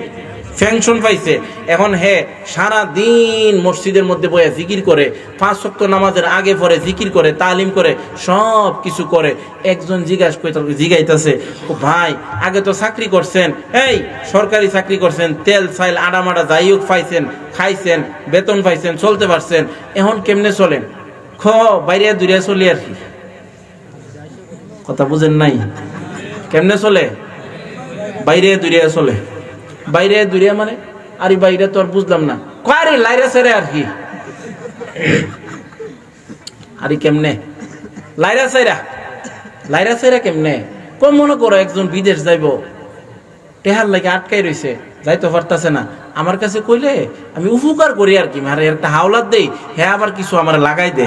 পেনশন পাইছে। এখন হে সারা দিন মসজিদের মধ্যে বসে জিকির করে, 5 ওয়াক্ত নামাজের আগে পরে জিকির করে, তালিম করে, সব কিছু করে। একজন জিগাইতাছে, ও ভাই, আগে তো চাকরি করছেন, এই সরকারি চাকরি করছেন, তেল চাইল আডা মাডা যাই হোক পাইছেন, খাইছেন, বেতন পাইছেন, চলতে পারছেন, এখন কেমনে চলেন? বাইরে দূরে চলি আর কি। কথা বুঝেন নাই? কেমনে চলে? বাইরে দূরে চলে। বাইরে দূরিয়া মানে আরে ভাই এটা তো আর বুঝলাম না। কয় আরে লাইরা সাইরা আর কি, আরে কেমনে লাইরা সাইরা কেমনে? কোন মনে করো একজন বিদেশ যাইব, টেহার লাগে আটকাই রইছে, যাইতে পারতাছে না, আমার কাছে কইলে আমি উপকার করি আর কি, মানে একটা হাওলাত দেই, হ্যাঁ আবার কিছু আমার লাগাই দে।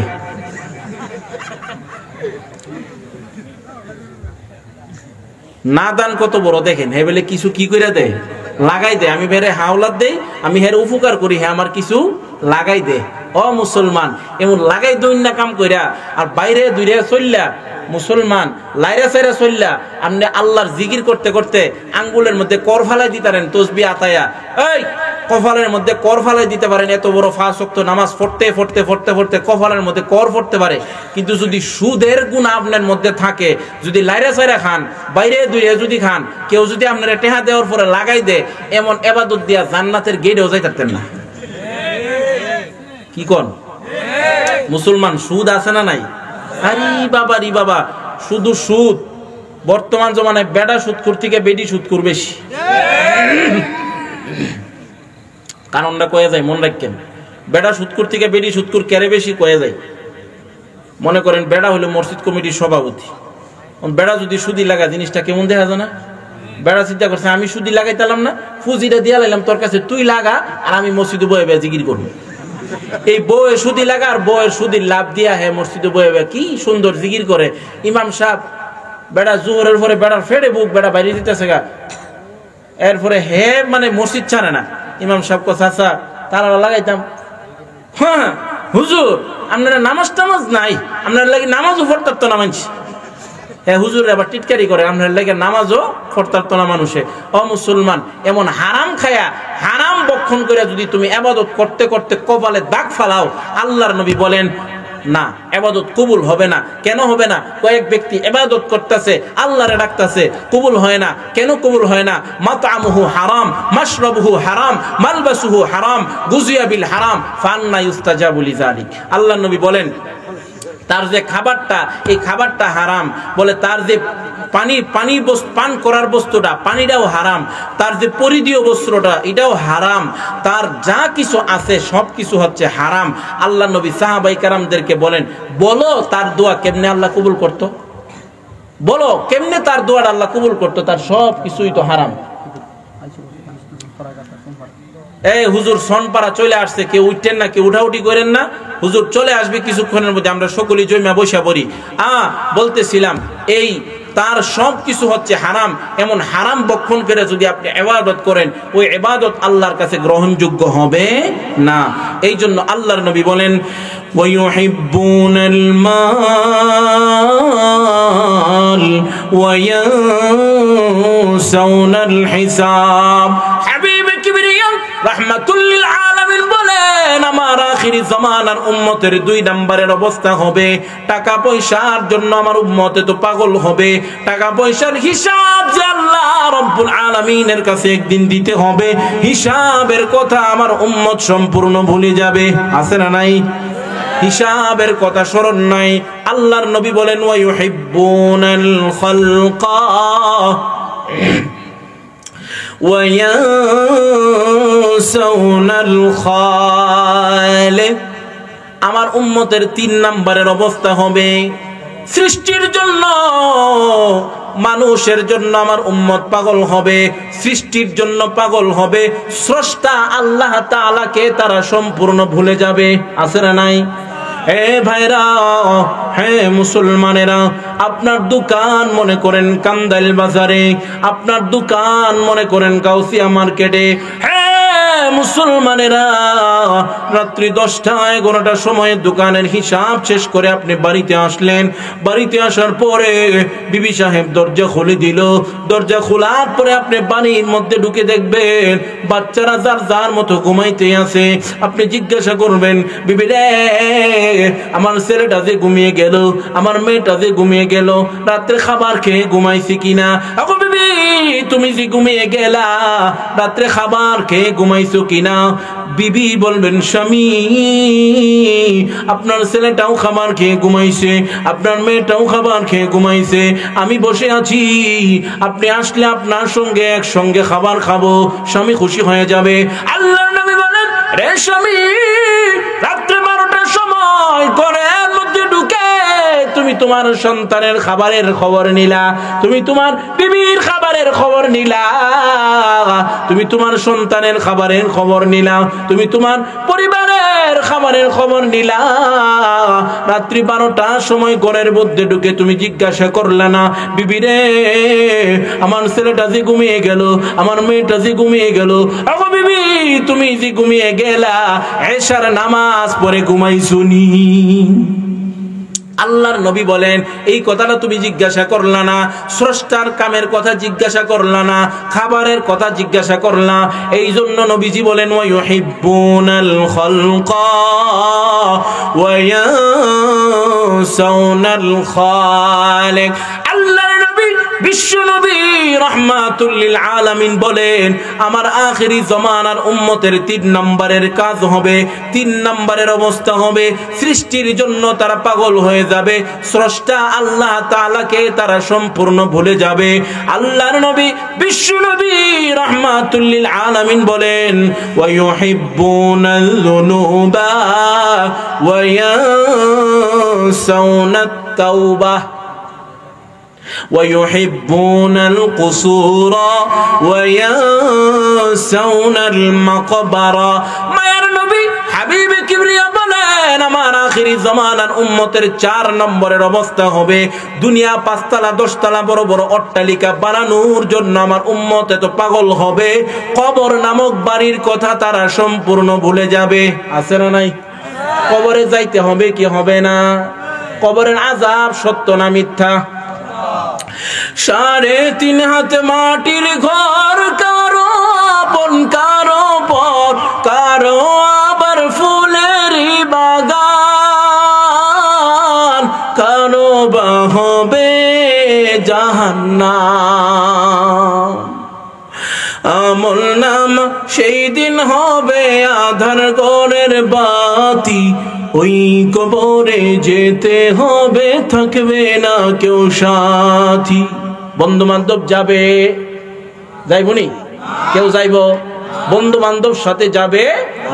না দান কত বড় দেখেন, হে বলে কিছু কি করে দেয়, লাগাই দে। আমি বেরে হাওলাত দেই, আমি হের উপকার করি, হ্যাঁ আমার কিছু লাগাই দে। ও মুসলমান, এমন লাগাই দইন না কাম কইরা আর বাইরে দুইরে চললা মুসলমান লাইরা সাইরা চললা আপনি আল্লাহর জিকির করতে করতে আঙ্গুলের মধ্যে কর ফালাই দিতারেন, তসবি আতায়া এই কপালের মধ্যে কর ফালাই দিতে পারেন। এত বড় 5 ওয়াক্ত নামাজ পড়তে কপালের মধ্যে কর পড়তে পারে, কিন্তু যদি সুদের গুণ আপনার মধ্যে থাকে, যদি লাইরা সাইরা খান, বাইরে দুইরে যদি খান, কেউ যদি আপনার টেহা দেওয়ার পরে লাগাই দে, এমন ইবাদত দিয়া জান্নাতের গেটেও যাইতারতেন না। কি কোন মুসলমান, সুদ আছে না নাই? আরে বাবা রে বাবা, শুধু সুদ। বর্তমান জমানায় বেডা সুদখোর থেকে বেডি সুদখোর বেশি। কারণটা কয়ে যায় মন রাখেন, বেডা সুদখোর থেকে বেডি সুদখোর কেড়ে বেশি কয়ে যায়। মনে করেন বেডা হলো মসজিদ কমিটির সভাপতি, বেড়া যদি সুদি লাগা জিনিসটা কেমন দেখা যায় না? বেড়া চিন্তা করছে আমি সুদি লাগাইতালাম না, ফুজিটা দিয়া লাইলাম তোর কাছে, তুই লাগা আর আমি মসজিদে বয়ে জিকির করবো। এই বউয়ে সুদি লাগা আর বউয়ের সুদির লাভ দিয়া হে মসজিদে বয়ে কি সুন্দর জিকির করে। ইমাম সাহেব বেড়া জোহরের পরে বেড়ার ফেড়ে বুক বেড়া বাইরে দিতেছে গা, এরপরে হে মানে মসজিদ ছাড়ে না। ইমাম সাহেব কথা আচ্ছা তারা লাগাইতাম, হ্যাঁ হুজুর আপনারা নামাজ টামাজ নাই, আপনার লাগে নামাজও পড়তারতো না মানছি। হ্যাঁ হুজুর আবার টিটকারি করে, আপনার লাগে নামাজও পড়তারতো না মানুষে। ও মুসলমান, এমন হারাম খায়া হারাম বক্ষণ করে যদি তুমি ইবাদত করতে করতে কপালে দাগ ফালাও, আল্লাহর নবী বলেন না, ইবাদত কবুল হবে না। কেন হবে না? কয়েক ব্যক্তি ইবাদত করতেছে, আল্লাহরে ডাকতেছে, কবুল হয় না। কেন কবুল হয় না? মাতআমুহু হারাম, মাশরাবুহু হারাম, মালবাসুহু হারাম, গুজিয়া বিল হারাম, ফান্না ইউস্তাজাবু লিযালিক। আল্লাহর নবী বলেন তার যে খাবারটা, এই খাবারটা হারাম। বলে তার যে পানি পান করার বস্তুটা, পানিটাও হারাম। তার যে পরিধীয় বস্ত্রটা, এটাও হারাম। তার যা কিছু আছে সব কিছু হচ্ছে হারাম। আল্লাহ নবী সাহাবাই কারামদেরকে বলেন, বলো তার দোয়া কেমনে আল্লাহ কবুল করত? বলো কেমনে তার দোয়াটা আল্লাহ কবুল করত? তার সব কিছুই তো হারাম। এই হুজুর সনপাড়া চলে আসছে, কেউ উঠতেন না, কেউ উঠাউঠি করেন না, হুজুর চলে আসবে কিছুক্ষণের মধ্যে, আমরা সকলেই জমা বসা পড়ি। বলতেছিলাম এই তার সব কিছু হচ্ছে হারাম। এমন হারাম বক্ষণ করে যদি আপনি ইবাদত করেন, ওই ইবাদত আল্লাহর কাছে গ্রহণযোগ্য হবে না। এই জন্য আল্লাহর নবী বলেন ওয়ায়ুহিব্বুনাল মাল ওয়া ইয়ানসাউনাল হিসাব। হাবিব কিবরিয়া রাহমাতুল লিল আলামিন বলেন, আমার আখিরি জামানার উম্মতের 2 নম্বরের অবস্থা হবে, টাকা পয়সার জন্য আমার উম্মতে তো পাগল হবে। টাকা পয়সার হিসাব যে আল্লাহ রাব্বুল আলামিনের কাছে একদিন দিতে হবে, হিসাবের কথা আমার উম্মত সম্পূর্ণ ভুলে যাবে। আছে না নাই? হিসাবের কথা স্মরণ নাই। আল্লাহর নবী বলেন ওয়ায়ুহিব্বুনাল খালকা ওয়া ইয়ানসাউনাল খালিক। আমার উম্মতের 3 নম্বরের অবস্থা হবে, সৃষ্টির জন্য মানুষের জন্য আমার উম্মত পাগল হবে, সৃষ্টির জন্য পাগল হবে, স্রষ্টা আল্লাহ তাআলাকে তারা সম্পূর্ণ ভুলে যাবে। আছে না নাই? হে ভাইরা, হে মুসলমানেরা, আপনার দোকান মনে করেন কান্দাইল বাজারে, আপনার দোকান মনে করেন কাউসিয়া মার্কেটে। হে মুসলমানেরা, রাত্রি 10টা-11টার সময় দোকানের হিসাব শেষ করে আপনি বাড়িতে আসলেন। বাড়িতে আসার পরে বিবি সাহেব দরজা খুলে দিল। দরজা খোলার পরে আপনি বাড়ির মধ্যে ঢুকে দেখবেন বাচ্চারা যার যার মতো ঘুমাইতে আছে। আপনি জিজ্ঞাসা করবেন, বিবি রে, আমার ছেলেটা যে ঘুমিয়ে গেল, আমার মেয়েটা যে ঘুমিয়ে গেল, রাত্রে খাবার খেয়ে ঘুমাইছি কিনা? আগো বিবি, তুমি যে ঘুমিয়ে গেলা, রাত্রে খাবার খেয়ে ঘুমাইছো কিনা? বিবি বলবেন স্বামী আপনার ছেলেটাও খাবার খেয়ে ঘুমাইছে, আপনার মেয়েটাও খাবার খেয়ে ঘুমাইছে, আমি বসে আছি, আপনি আসলে আপনার সঙ্গে একসঙ্গে খাবার খাবো, স্বামী খুশি হয়ে যাবে। আল্লাহর নবী বলেন, রে স্বামী, রাত্রে 12টার সময় ঘরের মধ্যে ঢুকে তুমি তোমার সন্তানের খাবারের খবর নিলা, তুমি তোমার বিবির খাবারের খবর নিলা, তুমি তোমার সন্তানের খাবারের খবর নিলা, তুমি তোমার পরিবারের খাবারের খবর নিলা। রাত্রি 12টার সময় ঘরের মধ্যে ঢুকে তুমি জিজ্ঞাসা করলা না, বিবি রে আমার ছেলেটা যে ঘুমিয়ে গেল, আমার মেয়েটা যে ঘুমিয়ে গেল, আগো বিবি তুমি যে ঘুমিয়ে গেলা, এশার নামাজ পড়ে ঘুমাইছুনি? আল্লাহর নবী বলেন, এই কথাটা তুমি জিজ্ঞাসা করলা না, স্রষ্টার কামের কথা জিজ্ঞাসা করলা না, খাবারের কথা জিজ্ঞাসা করলা। এই জন্য নবীজি বলেন, ওয়া ইউহিব্বুনাল খালকা ওয়া ইয়ানসাউনাল খালিক। আল্লাহর নবী বিশ্ব নবী রাহমাতুল লিল আলামিন বলেন, আমার আখিরি জামানার উম্মতের 3 নম্বরের কাজ হবে, 3 নম্বরের অবস্থা হবে, সৃষ্টির জন্য তারা পাগল হয়ে যাবে, স্রষ্টা আল্লাহ তাআলাকে তারা সম্পূর্ণ ভুলে যাবে। আল্লাহর নবী বিশ্ব নবী রাহমাতুল লিল আলামিন বলেন, ওয়া ইউহিব্বুনাল যুনুবা ওয়া ইয়ানসাউনাত তাওবাহ ويحبون القصور وينسون المقبرة। মায়ের নবী হাবিবে কিবরিয়া বলেন, আমার আখিরি জামানার উম্মতের 4 নম্বরের অবস্থা হবে, দুনিয়া 5 তলা 10 তলা বড় বড় অট্টালিকা বানানোর জন্য আমার উম্মত এত পাগল হবে, কবর নামক বাড়ির কথা তারা সম্পূর্ণ ভুলে যাবে। আছে না নাই? কবরে যাইতে হবে কি হবে না? কবরের আযাব সত্য না মিথ্যা? 3.5 হাত মাটির ঘর, কারো আপন কারো পর, কারো আবার ফুলের বাগান, কারো বা হবে জাহান্নাম। আমল নামা সেই দিন হবে আধার ঘরের বাতি, ওই কবরে যেতে হবে, থাকবে না কেউ সাথী। বন্ধু বান্ধব যাবে, যাইবনি? কেউ যাইব? বন্ধু বান্ধব সাথে যাবে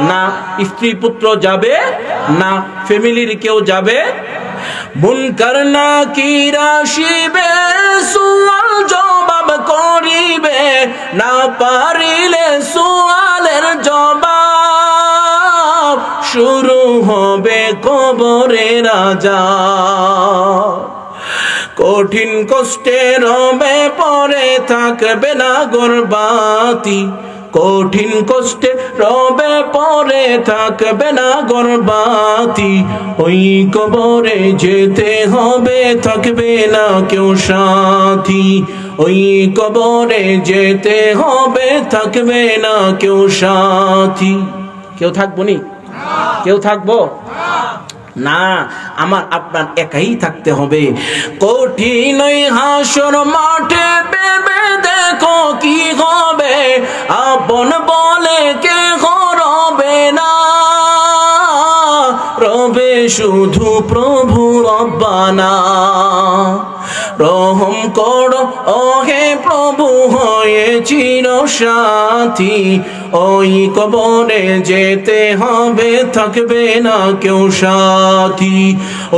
না, স্ত্রী পুত্র যাবে না, ফ্যামিলির কেউ যাবে? মুনকার নাকির আসিবে, সুয়াল জবাব করিবে, না পারিলে সুয়ালের জবাব, শুরু হবে কবরের আযাব। কঠিন কষ্টে রবে পরে থাকবে না গর্বাতি, কঠিন কষ্টে রবে পরে থাকবে না গর্বাতি, ওই কবরে যেতে হবে, থাকবে না কেউ সাথী, ওই কবরে যেতে হবে, থাকবে না কেউ সাথী। কেউ থাকবনি? কেউ থাকবো না, আমার আপনার একাই থাকতে হবে। কঠিন ওই হাসর মাঠে ভেবে দেখো কি হবে, আপন বলে কে রবে না, রবে শুধু প্রভু রব্বানা। রহম করো ওহে প্রভু, হয়ে চির সাথী, ওই কবরে যেতে হবে, থাকবে না কেউ সাথী,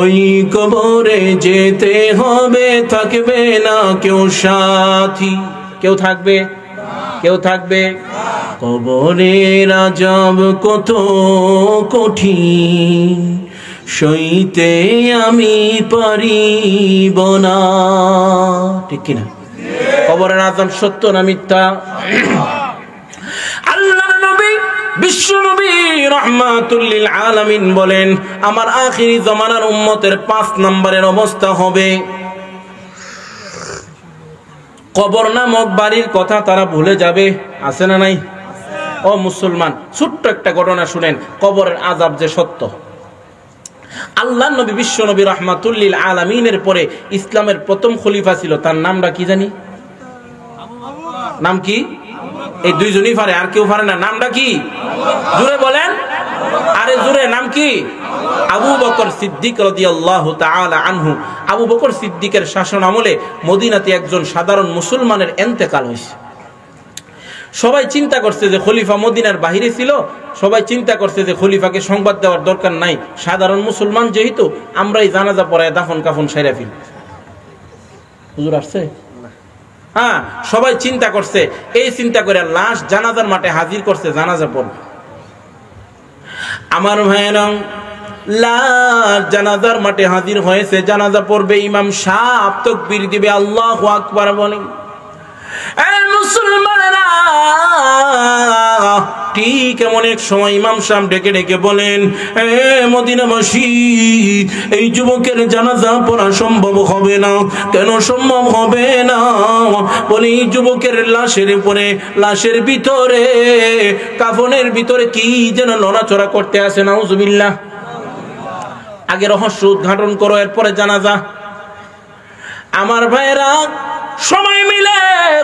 ওই কবরে যেতে হবে, থাকবে না কেউ সাথী। কেউ থাকবে? কেউ থাকবে? কবরের আযাব কত কঠিন, সইতে আমি পারিব না। ঠিক কিনা? কবরের আযাব সত্য না মিথ্যা? আল্লাহর নবী বিশ্ব নবী রাহমাতুল লিল আলামিন বলেন, আমার আখিরি জামানার উম্মতের 5 নম্বরের অবস্থা হবে, কবর নামক বাড়ির কথা তারা ভুলে যাবে। আছে না নাই? ও মুসলমান, ছোট্ট একটা ঘটনা শুনেন, কবরের আযাব যে সত্য। আল্লাহর নবী বিশ্ব নবী রাহমাতুল লিল আলামিনের পরে ইসলামের প্রথম খলিফা ছিল, তার নামটা কি জানি? নাম কি? এই দুইজনই পারে, আর কেউ পারে না। নামটা কি? জোরে বলেন, আরে জোরে। নাম কি? আবু বকর সিদ্দিক রাদিয়াল্লাহু তাআলা আনহু। আবু বকর সিদ্দিকের শাসন আমলে মদিনাতে একজন সাধারণ মুসলমানের ইন্তেকাল হয়েছে। সবাই চিন্তা করছে যে খলিফা মদিনার বাহিরে ছিল, সবাই চিন্তা করছে যে খলিফাকে সংবাদ দেওয়ার দরকার নাই, সাধারণ মুসলমান যেহেতু আমরাই জানাজা পড়ায় দাফন কাফন সাইরা ফেলি। হুজুর আসছে? হ্যাঁ, সবাই চিন্তা করছে। এই চিন্তা করে লাশ জানাজার মাঠে হাজির করছে, জানাজা পড়বে। আমার ভাইয়েরা, লাশ জানাজার মাঠে হাজির হয়েছে, জানাজা পড়বে। ইমাম সাহেব তাকবীর দিবে, আল্লাহু আকবার বলে। এই মুসলমানেরা, ঠিক এমন এক সময় ইমাম সাহেব ডেকে ডেকে বলেন, এ মদিনাবাসী, এই যুবকের জানাজা পড়া সম্ভব হবে না। কেন সম্ভব হবে না? বলে এই যুবকের লাশের উপরে, লাশের ভিতরে, কাফনের ভিতরে কি যেন নড়াচড়া করতে আসে। নাউজুবিল্লাহ। আগে রহস্য উদ্ঘাটন করো, এরপরে জানাজা। আমার ভাইয়েরা, সবাই মিলে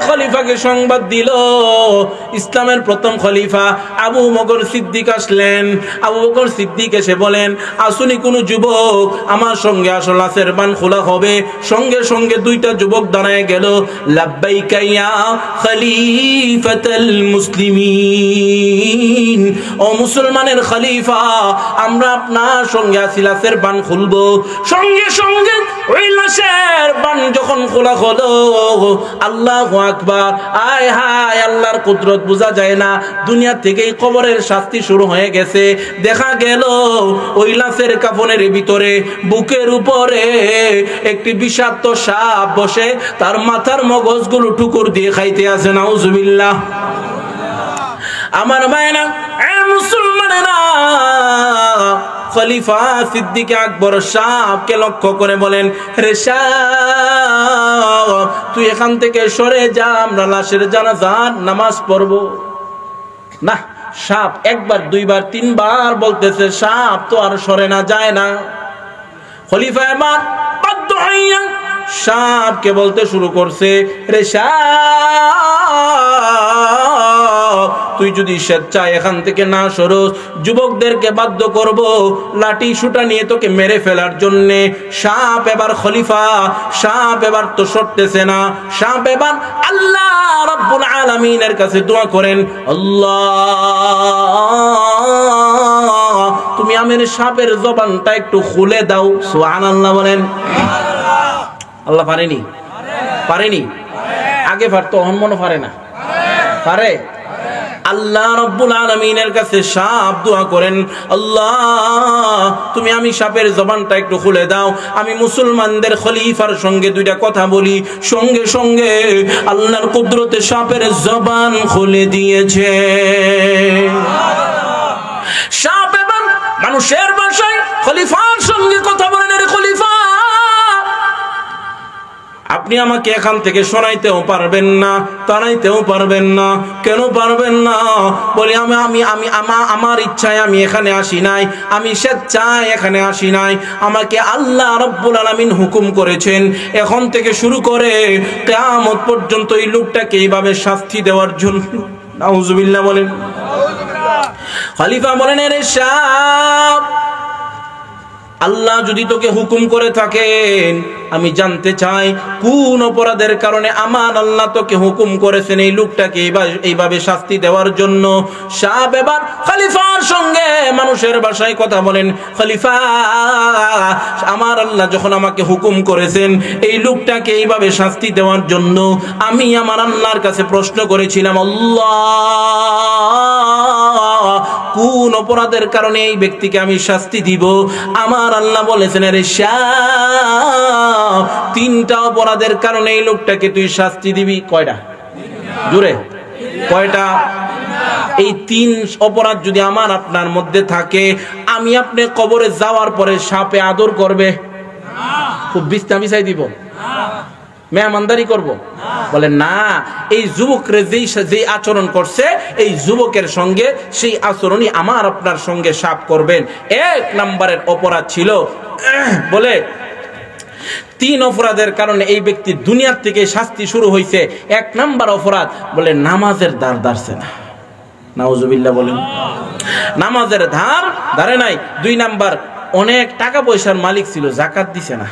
খলিফাকে সংবাদ দিল। ইসলামের প্রথম খলিফা আবু বকর সিদ্দিক আসলেন। আবু বকর সিদ্দিক এসে বলেন, আসুনি কোন যুবক, আমার সঙ্গে আসো, লাশের বান খোলা হবে। সঙ্গে সঙ্গে দুইটা যুবক দাঁড়ায় গেল। লাব্বাইকা ইয়া খলিফাতাল মুসলিমিন, ও মুসলমানের খলিফা, আমরা আপনার সঙ্গে আছি, লাশের বান খুলবো। সঙ্গে সঙ্গে ওই লাশের বান যখন খোলা হলো, আল্লাহু আকবার, আয় হায়, আল্লাহর কুদরত বোঝা যায় না। দুনিয়া থেকেই কবরের শাস্তি শুরু হয়ে গেছে। দেখা গেল ওই লাশের কাফনের ভিতরে, বুকের উপরে একটি বিষাক্ত সাপ বসে তার মাথার মগজগুলো টুকুর দিয়ে খাইতে আছে। নাউজুবিল্লাহ। আমার ভাইরা, মুসলমানেরা, খলিফা সিদ্দিক আকবর সাহেবকে লক্ষ্য করে বলেন, রে সাহেব, তুই এখান থেকে সরে যা, আমরা লাশের জানাজার নামাজ পড়ব। না, সাপ একবার, দুইবার, তিনবার বলতেছে, সাপ তো আর সরে না, যায় না। খলিফা এবার বাধ্য হইয়া সাপকে বলতে শুরু করছে, রে সাপ, তুই যদি স্বেচ্ছায় এখান থেকে না সরোস, যুবকদেরকে বাধ্য করব লাঠি সুটা নিয়ে তোকে মেরে ফেলার জন্যে। সাপ এবার খলিফা, সাপ এবার তো সরতেছে না। সাপ এবার আল্লাহ রাব্বুল আলামিনের কাছে দোয়া করেন, আল্লাহ, তুমি আমার সাপের জবানটা একটু খুলে দাও। সুবহানাল্লাহ বলেন। আল্লাহ পারেনি? পারেনি? আগে পারতো, এখন মনে পারে না। পারে? আল্লাহ রাব্বুল আলামিনের কাছে সাপ দোয়া করেন, আল্লাহ, তুমি আমি সাপের জবানটা একটু খুলে দাও, আমি মুসলমানদের খলিফার সঙ্গে দুইটা কথা বলি। সঙ্গে সঙ্গে আল্লাহর কুদরতে সাপের জবান খুলে দিয়েছে। সাপ এবার মানুষের ভাষায় খলিফার সঙ্গে কথা বলেন, রে খলিফা, আপনি আমাকে এখান থেকে সরাইতেও পারবেন না, তাড়াইতেও পারবেন না। কেন পারবেন না? বলি, আমার ইচ্ছায় আমি এখানে আসি নাই, আমি স্বেচ্ছায় এখানে আসি নাই। আমাকে আল্লাহ রাব্বুল আলামিন হুকুম করেছেন এখন থেকে শুরু করে কিয়ামত পর্যন্ত এই লোকটাকে এইভাবে শাস্তি দেওয়ার জন্য। নাউজুবিল্লাহ বলেন। খলিফা বলেন, রে সাহেব, আল্লাহ যদি তোকে হুকুম করে থাকেন, আমি জানতে চাই কোন অপরাধের কারণে আমার আল্লাহ তোকে হুকুম করেছেন এই লোকটাকে এইভাবে শাস্তি দেওয়ার জন্য। সাহেব এবার খলিফার সঙ্গে মানুষের ভাষায় কথা বলেন, খলিফা, আমার আল্লাহ যখন আমাকে হুকুম করেছেন এই লোকটাকে এইভাবে শাস্তি দেওয়ার জন্য, আমি আমার আল্লাহর কাছে প্রশ্ন করেছিলাম, আল্লাহ, কোন অপরাধের কারণে এই ব্যক্তিকে আমি শাস্তি দিব? আমার আল্লাহ বলেছেন, রে শাহ, তিনটা অপরাধের কারণে এই লোকটাকে তুই শাস্তি দিবি। কয়টা? জোরে কয়টা? এই তিন অপরাধ যদি আমার আপনার মধ্যে থাকে, আমি আপনি কবরে যাওয়ার পরে সাপে আদর করবে? খুব বিছনা বিছাই দিব? মেহমানদারি করব? বলে না, এই যুবকরে যেই আচরণ করছে, এই যুবকের সঙ্গে সেই আচরণই আমার আপনার সঙ্গে সাপ করবেন। এক নম্বরের অপরাধ ছিল, বলে তিন অপরাধের কারণে এই ব্যক্তির দুনিয়ার থেকে শাস্তি শুরু হয়েছে। 1 নাম্বার অপরাধ বলে নামাজের ধার ধারছে না। নাউজুবিল্লাহ বলেন। নামাজের ধার ধারে নাই। 2 নাম্বার অনেক টাকা পয়সার মালিক ছিল, যাকাত দিছে না।